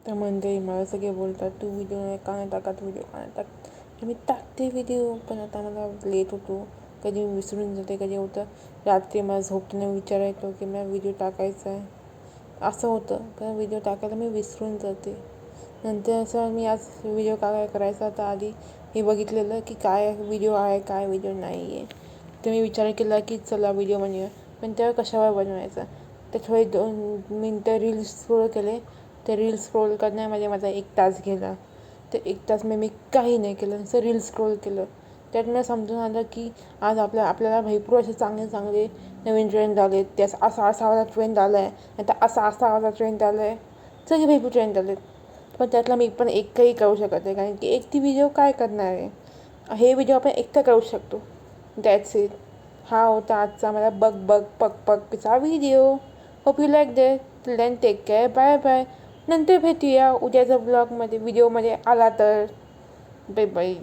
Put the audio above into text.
तर मंडळी मला सगळे बोलतात तू व्हिडिओ का नाही टाकत, व्हिडिओ का नाही टाकत. मी टाकते व्हिडिओ, पण आता मला लेट होतो. कधी मी विसरून जाते, कधी होतं रात्री मला झोपताना विचार येतो की मला व्हिडिओ टाकायचा आहे, असं होतं. पण व्हिडिओ टाकायला मी विसरून जाते. नंतर असं मी आज व्हिडिओ काय करायचा तर आधी हे बघितलेलं की काय व्हिडिओ आहे काय व्हिडिओ नाही आहे. तर मी विचार केला की चला व्हिडिओ बनवूया. पण तेव्हा कशावर बनवायचा, तर थोडे 2 मिनटं रील्स स्क्रोल केले. ते रील्स स्क्रोल करण्यामध्ये माझा 1 तास गेला. तर 1 तास मी काही नाही केलं, नुसतं रील्स स्क्रोल केलं. त्यात मला समजून आलं की आज आपल्याला भरपूर असे चांगले चांगले नवीन ट्रेंड आले. त्यास असा वाला ट्रेंड आला आहे, आता असा वाला ट्रेंड आला आहे, सगळे भरपूर ट्रेंड आले. पण त्यातला मी पण एकही करू शकत नाही, कारण की एकटी व्हिडिओ काय करणार आहे. हे व्हिडिओ आपण एकटा करू शकतो. That's it. हा होता आजचा मला बग बग पक पकचा video. Hope you like that. Then take care. Bye bye. नंतर भेटूया उद्याच्या व्हिडिओमध्ये आला तर. Bye bye.